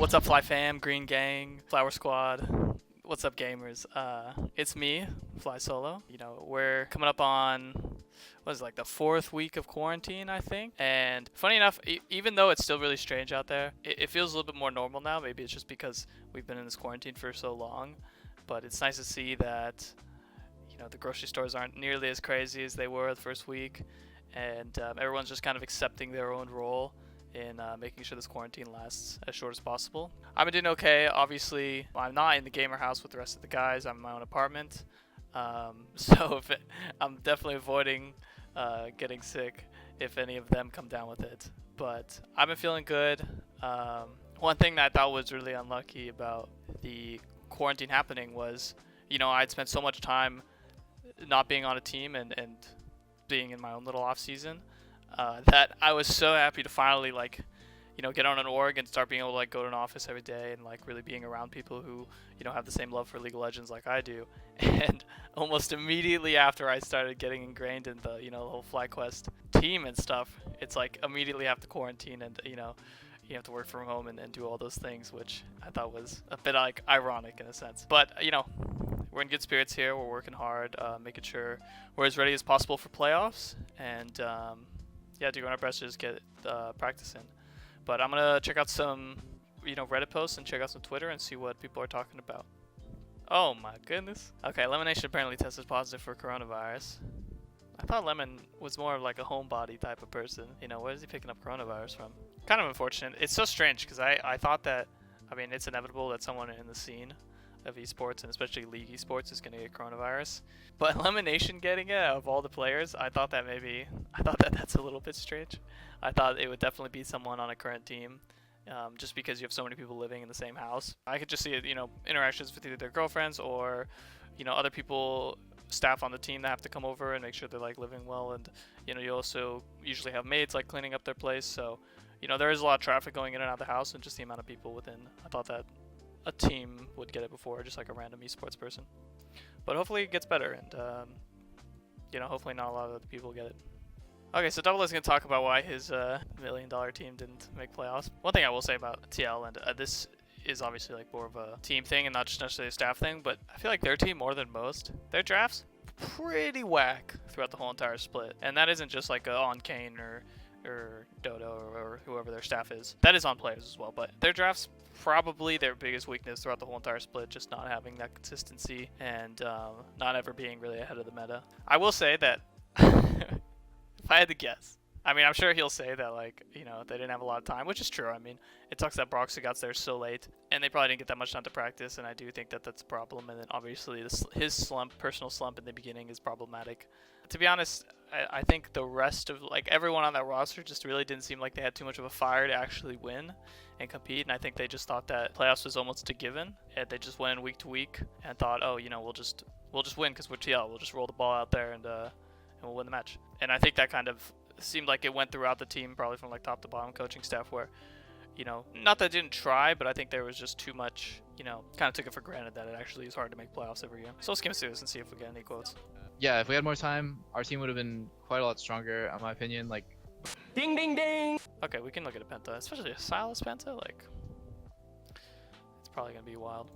What's up, Fly Fam, Green Gang, Flower Squad? What's up, gamers? It's me, Fly Solo. You know, we're coming up on what is it, like the 4th week of quarantine, I think. And funny enough, even though it's still really strange out there, it feels a little bit more normal now. Maybe it's just because we've been in this quarantine for so long. But it's nice to see that, you know, the grocery stores aren't nearly as crazy as they were the first week, and everyone's just kind of accepting their own role in making sure this quarantine lasts as short as possible. I've been doing okay. Obviously, I'm not in the gamer house with the rest of the guys. I'm in my own apartment. So I'm definitely avoiding getting sick if any of them come down with it. But I've been feeling good. One thing that I thought was really unlucky about the quarantine happening was, you know, I'd spent so much time not being on a team and being in my own little off season. That I was so happy to finally, like, you know, get on an org and start being able to, like, go to an office every day and, like, really being around people who, you know, have the same love for League of Legends like I do. And almost immediately after I started getting ingrained in the, you know, the whole FlyQuest team and stuff, it's like immediately have to quarantine and, you know, you have to work from home and do all those things, which I thought was a bit, like, ironic in a sense. But, you know, we're in good spirits here. We're working hard, making sure we're as ready as possible for playoffs, and yeah, doing our best to just get practice in. But I'm gonna check out some, you know, Reddit posts and check out some Twitter and see what people are talking about. Oh my goodness. Okay, Lemonation apparently tested positive for coronavirus. I thought Lemon was more of like a homebody type of person. You know, where is he picking up coronavirus from? Kind of unfortunate. It's so strange because I thought that, I mean, it's inevitable that someone in the scene of esports, and especially League esports, is going to get coronavirus. But Lemonation getting it, of all the players, I thought that that's a little bit strange. I thought it would definitely be someone on a current team, just because you have so many people living in the same house. I could just see it, you know, interactions with either their girlfriends or, you know, other people, staff on the team that have to come over and make sure they're, like, living well. And, you know, you also usually have maids, like, cleaning up their place. So, you know, there is a lot of traffic going in and out of the house, and just the amount of people within. I thought that a team would get it before just like a random esports person. But hopefully it gets better, and you know, hopefully not a lot of other people get it. Okay, so Double is going to talk about why his $1 million team didn't make playoffs. One thing I will say about TL, and this is obviously like more of a team thing and not just necessarily a staff thing, but I feel like their team, more than most, their drafts pretty whack throughout the whole entire split. And that isn't just like on Kane or Dodo or whoever their staff is. That is on players as well, but their drafts probably their biggest weakness throughout the whole entire split, just not having that consistency and not ever being really ahead of the meta. I will say that if I had to guess, I mean, I'm sure he'll say that, like, you know, they didn't have a lot of time, which is true. I mean, it sucks that Broxy got there so late, and they probably didn't get that much time to practice, and I do think that that's a problem. And then obviously his personal slump in the beginning is problematic. To be honest, I think the rest of, like, everyone on that roster just really didn't seem like they had too much of a fire to actually win and compete, and I think they just thought that playoffs was almost a given, and they just went in week to week and thought, oh, you know, we'll just win because we're TL. We'll just roll the ball out there and we'll win the match. And I think that kind of seemed like it went throughout the team, probably from like top to bottom coaching staff, where, you know, not that they didn't try, but I think there was just too much, you know, kind of took it for granted that it actually is hard to make playoffs every year. So let's skim through this and see if we get any quotes. Yeah, if we had more time, our team would have been quite a lot stronger, in my opinion. Like, ding ding ding. Okay, we can look at a penta, especially a Silas penta. Like, it's probably gonna be wild.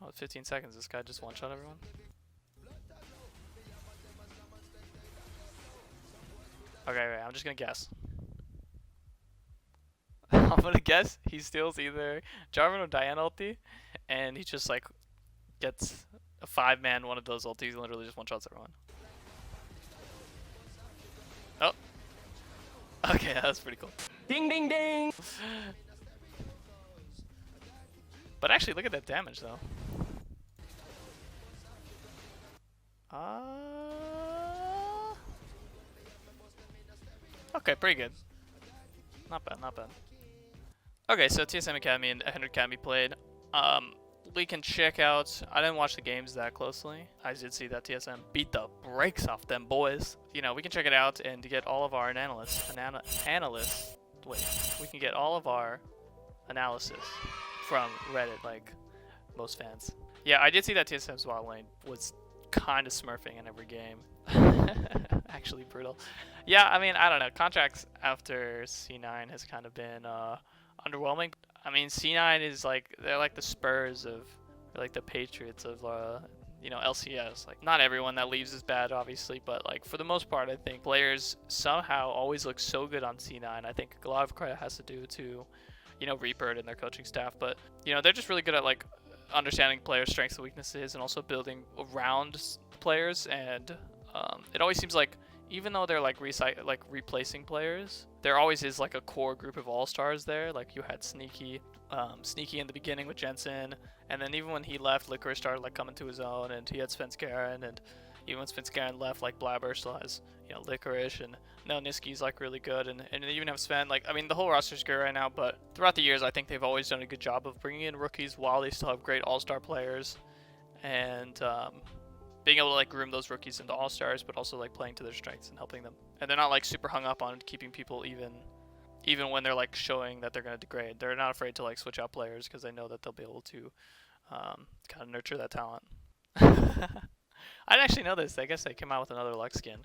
Oh, 15 seconds. This guy just one-shot everyone. Okay, wait, I'm just gonna guess. I'm gonna guess he steals either Jarvan or Diana ulti, and he just, like, gets a 5-man one of those ultis and literally just one-shots everyone. Oh. Okay, that was pretty cool. Ding ding ding! But actually, look at that damage, though. Okay, pretty good. Not bad, not bad. Okay, so TSM Academy and 100 Academy played. We can check out, I didn't watch the games that closely. I did see that TSM beat the brakes off them boys. You know, we can check it out and get all of our we can get all of our analysis from Reddit, like most fans. Yeah, I did see that TSM's bot lane was kind of smurfing in every game. Actually brutal. Yeah, I mean, I don't know. Contracts after C9 has kind of been underwhelming. I mean, C9 is like, they're like the Spurs of, they're like the Patriots of, you know, LCS. Like, not everyone that leaves is bad, obviously, but like for the most part, I think players somehow always look so good on C9. I think a lot of credit has to do to, you know, Reaper and their coaching staff, but you know, they're just really good at like understanding players' strengths and weaknesses, and also building around players. And it always seems like, even though they're like replacing players, there always is like a core group of all-stars there. Like you had Sneaky in the beginning with Jensen, and then even when he left, Licorice started like coming to his own, and he had Svenskeren, and even when Svenskeren left, like Blabber still has, you know, Licorice, and now Niski's like really good, and they even have Sven. Like, I mean, the whole roster's good right now, but throughout the years, I think they've always done a good job of bringing in rookies while they still have great all-star players, and being able to like groom those rookies into all-stars, but also like playing to their strengths and helping them. And they're not like super hung up on keeping people even when they're like showing that they're going to degrade. They're not afraid to like switch out players because they know that they'll be able to kind of nurture that talent. I didn't actually know this. I guess they came out with another Lux skin,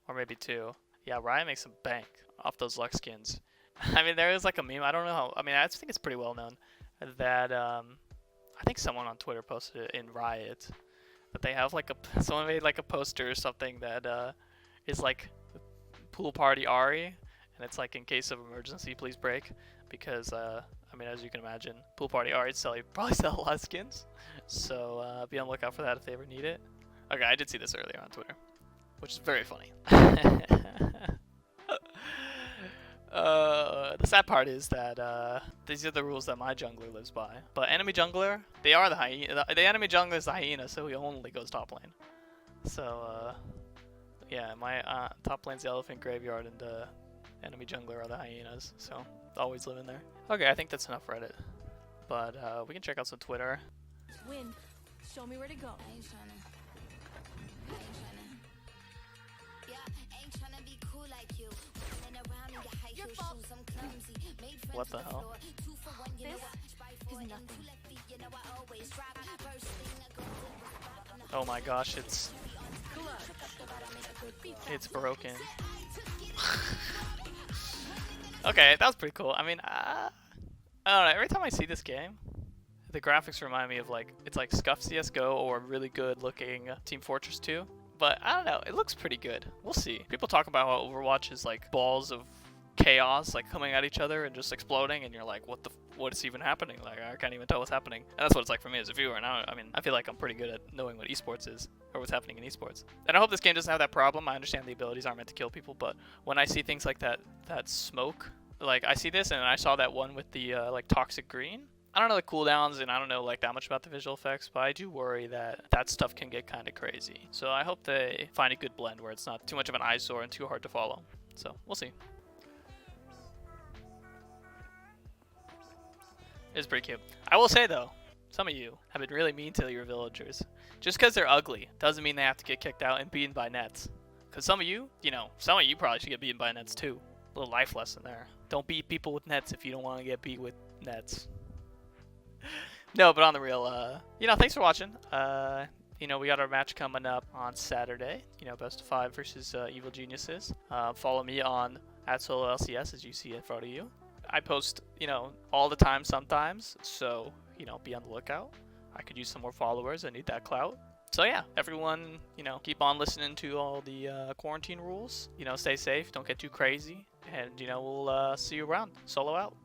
or maybe two. Yeah, Ryan makes some bank off those Lux skins. I mean, there is like a meme. I don't know how. I mean, I think it's pretty well known that I think someone on Twitter posted it in Riot, that they have like someone made like a poster or something that is like pool party Ari, and it's like, in case of emergency, please break, because I mean, as you can imagine, pool party Ari probably sell a lot of skins, so be on the lookout for that if they ever need it. Okay, I did see this earlier on Twitter, which is very funny. The sad part is that these are the rules that my jungler lives by. But enemy jungler, they are the hyena. The enemy jungler is the hyena, so he only goes top lane. So yeah, my top lane's the elephant graveyard, and enemy jungler are the hyenas. So always live in there. Okay, I think that's enough Reddit. But we can check out some Twitter. Wind, show me where to go. What the hell? This is nothing. Oh my gosh, it's broken. Okay, that was pretty cool. I mean, I don't know. Every time I see this game, the graphics remind me of like, it's like Scuff CS:GO or really good looking Team Fortress 2. But I don't know. It looks pretty good. We'll see. People talk about how Overwatch is like balls of chaos like coming at each other and just exploding, and you're like, what is even happening? Like, I can't even tell what's happening. And that's what it's like for me as a viewer. And I mean, I feel like I'm pretty good at knowing what esports is, or what's happening in esports. And I hope this game doesn't have that problem. I understand the abilities aren't meant to kill people, but when I see things like that smoke, like I see this, and I saw that one with the like toxic green. I don't know the cooldowns, and I don't know like that much about the visual effects, but I do worry that that stuff can get kind of crazy. So I hope they find a good blend where it's not too much of an eyesore and too hard to follow. So we'll see. It's pretty cute. I will say though, some of you have been really mean to your villagers. Just because they're ugly doesn't mean they have to get kicked out and beaten by nets. Because some of you, some of you probably should get beaten by nets too. A little life lesson there. Don't beat people with nets if you don't want to get beat with nets. No, but on the real, thanks for watching. We got our match coming up on Saturday. Best of 5 versus Evil Geniuses. Follow me on @SoloLCS, as you see in front of you. I post, all the time sometimes, so, be on the lookout. I could use some more followers. I need that clout. So yeah, everyone, keep on listening to all the quarantine rules. Stay safe, don't get too crazy, and, we'll see you around. Solo out.